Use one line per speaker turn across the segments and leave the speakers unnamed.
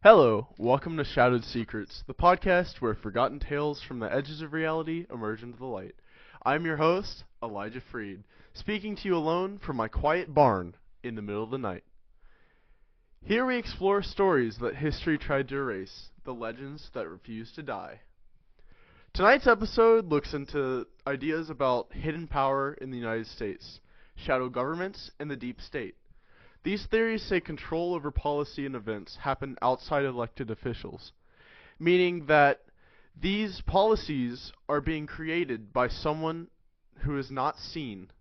Hello, welcome to Shadowed Secrets, the podcast where forgotten tales from the edges of reality emerge into the light. I'm your host, Elijah Freed, speaking to you alone from my quiet barn in the middle of the night. Here we explore stories that history tried to erase, the legends that refuse to die. Tonight's episode looks into ideas about hidden power in the United States, shadow governments, and the deep state. These theories say control over policy and events happen outside elected officials, meaning that these policies are being created by someone who is not seen,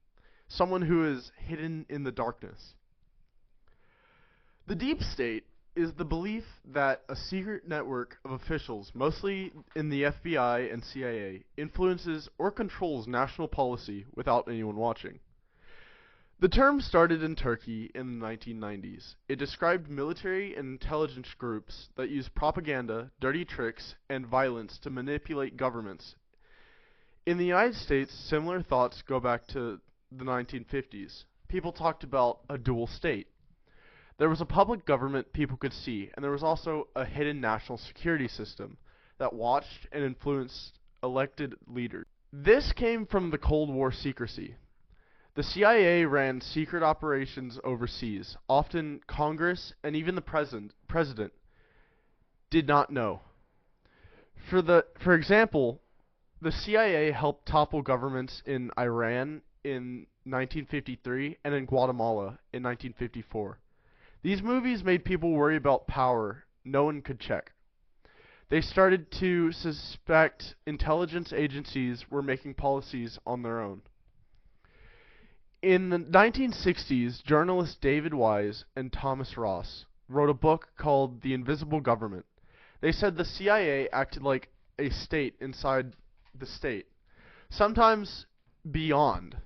someone who is hidden in the darkness. The deep state is the belief that a secret network of officials, mostly in the FBI and CIA, influences or controls national policy without anyone watching. The term started in Turkey in the 1990s. It described military and intelligence groups that use propaganda, dirty tricks, and violence to manipulate governments. In the United States, similar thoughts go back to the 1950s. People talked about a dual state. There was a public government people could see, and there was also a hidden national security system that watched and influenced elected leaders. This came from the Cold War secrecy. The CIA ran secret operations overseas. Often Congress and even the president did not know. For example, the CIA helped topple governments in Iran in 1953 and in Guatemala in 1954. These movies made people worry about power no one could check. They started to suspect intelligence agencies were making policies on their own. In the 1960s, journalists David Wise and Thomas Ross wrote a book called The Invisible Government. They said the CIA acted like a state inside the state, sometimes beyond.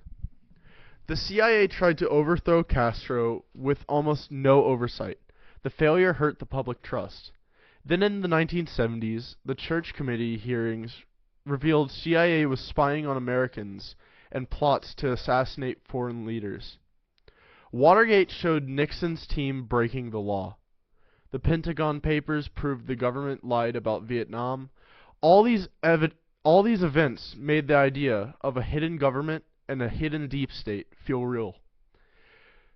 The CIA tried to overthrow Castro with almost no oversight. The failure hurt the public trust. Then in the 1970s, the Church Committee hearings revealed CIA was spying on Americans and plots to assassinate foreign leaders. Watergate showed Nixon's team breaking the law. The Pentagon Papers proved the government lied about Vietnam. All these events made the idea of a hidden government and a hidden deep state feel real.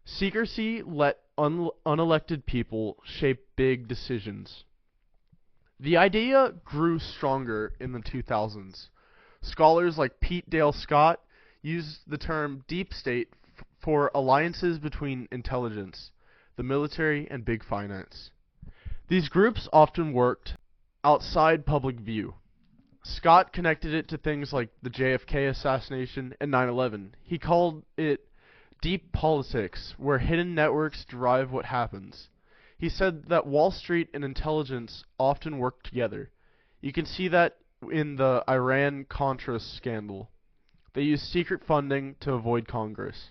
Secrecy let unelected people shape big decisions. The idea grew stronger in the 2000s. Scholars like Pete Dale Scott used the term deep state for alliances between intelligence, the military, and big finance. These groups often worked outside public view. Scott connected it to things like the JFK assassination and 9/11. He called it deep politics, where hidden networks drive what happens. He said that Wall Street and intelligence often work together. You can see that in the Iran-Contra scandal. They used secret funding to avoid Congress.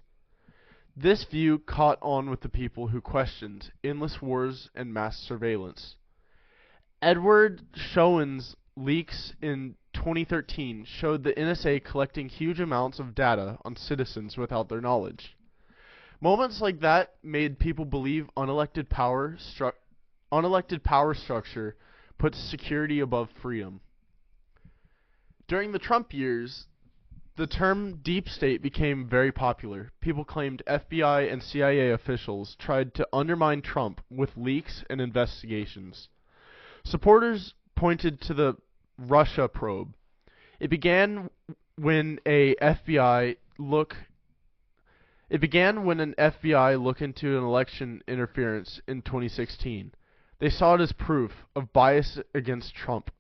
This view caught on with the people who questioned endless wars and mass surveillance. Edward Snowden's leaks in 2013 showed the NSA collecting huge amounts of data on citizens without their knowledge. Moments like that made people believe unelected power structure puts security above freedom. During the Trump years, the term deep state became very popular. People claimed FBI and CIA officials tried to undermine Trump with leaks and investigations. Supporters pointed to the Russia probe. It began when an FBI look into an election interference in 2016. They saw it as proof of bias against Trump.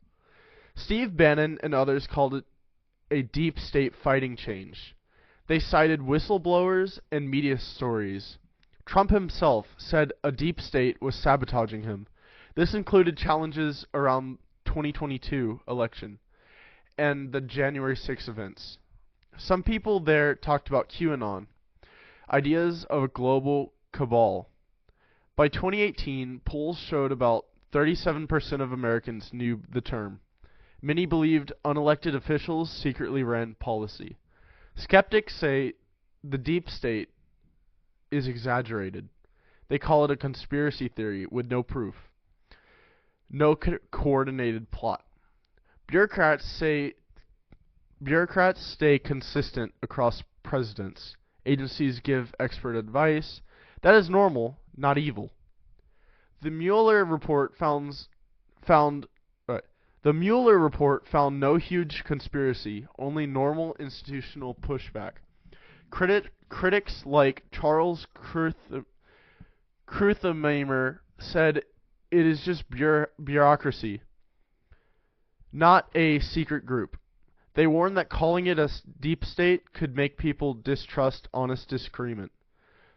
Steve Bannon and others called it a deep state fighting change. They cited whistleblowers and media stories. Trump himself said a deep state was sabotaging him. This included challenges around 2022 election and the January 6 events. Some people there talked about QAnon, ideas of a global cabal. By 2018, polls showed about 37% of Americans knew the term. Many believed unelected officials secretly ran policy. Skeptics say the deep state is exaggerated. They call it a conspiracy theory with no proof. No coordinated plot. Bureaucrats stay consistent across presidents. Agencies give expert advice. That is normal, not evil. The Mueller report found the Mueller report found no huge conspiracy, only normal institutional pushback. Critics like Charles Kruthammer said it is just bureaucracy, not a secret group. They warned that calling it a deep state could make people distrust honest disagreement.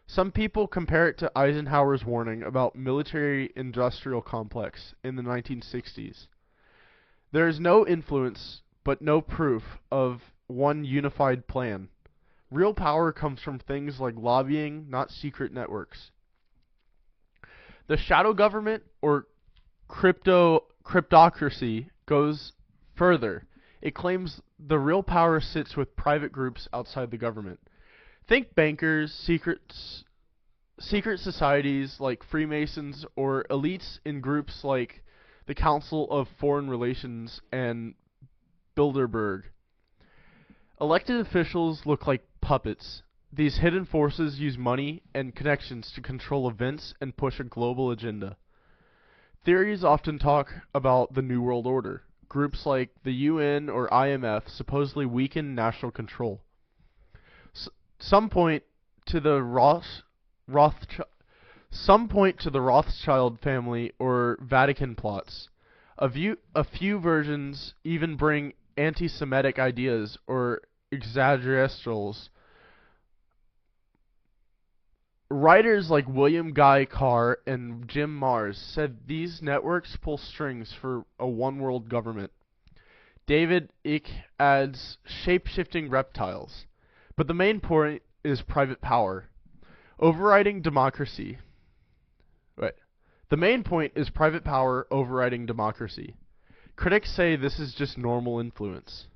Some people compare it to Eisenhower's warning about military-industrial complex in the 1960s. There is no influence, but no proof of one unified plan. Real power comes from things like lobbying, not secret networks. The shadow government, or cryptocracy, goes further. It claims the real power sits with private groups outside the government. Think bankers, secret societies like Freemasons, or elites in groups like the Council of Foreign Relations and Bilderberg. Elected officials look like puppets. These hidden forces use money and connections to control events and push a global agenda. Theories often talk about the New World Order. Groups like the UN or IMF supposedly weaken national control. Some point to the Rothschild family or Vatican plots. A few versions even bring anti-Semitic ideas or exaggerations. Writers like William Guy Carr and Jim Marrs said these networks pull strings for a one-world government. David Icke adds shape-shifting reptiles. But the main point is private power. Overriding democracy. The main point is private power overriding democracy. Critics say this is just normal influence.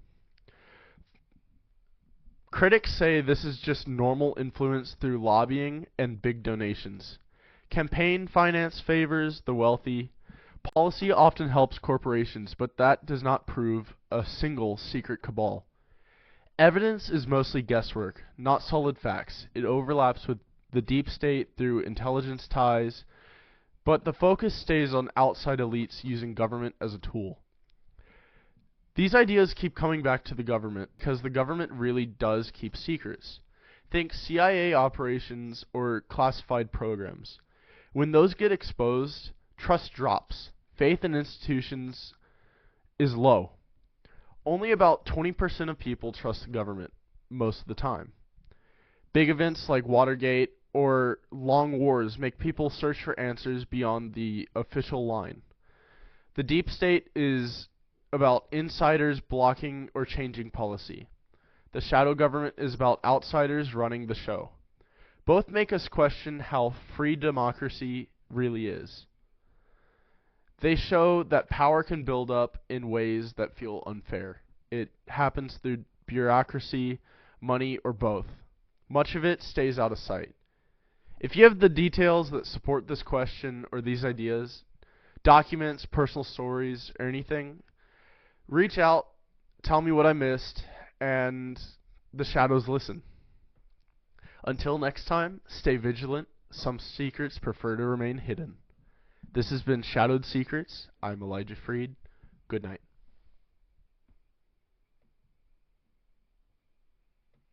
Through lobbying and big donations. Campaign finance favors the wealthy. Policy often helps corporations, but that does not prove a single secret cabal. Evidence is mostly guesswork, not solid facts. It overlaps with the deep state through intelligence ties, but the focus stays on outside elites using government as a tool. These ideas keep coming back to the government because the government really does keep secrets. Think CIA operations or classified programs. When those get exposed, trust drops. Faith in institutions is low. Only about 20% of people trust the government most of the time. Big events like Watergate or long wars make people search for answers beyond the official line. The deep state is about insiders blocking or changing policy. The shadow government is about outsiders running the show. Both make us question how free democracy really is. They show that power can build up in ways that feel unfair. It happens through bureaucracy, money, or both. Much of it stays out of sight. If you have the details that support this question or these ideas, documents, personal stories, or anything, reach out, tell me what I missed, and the shadows listen. Until next time, stay vigilant. Some secrets prefer to remain hidden. This has been Shadowed Secrets. I'm Elijah Freed. Good night.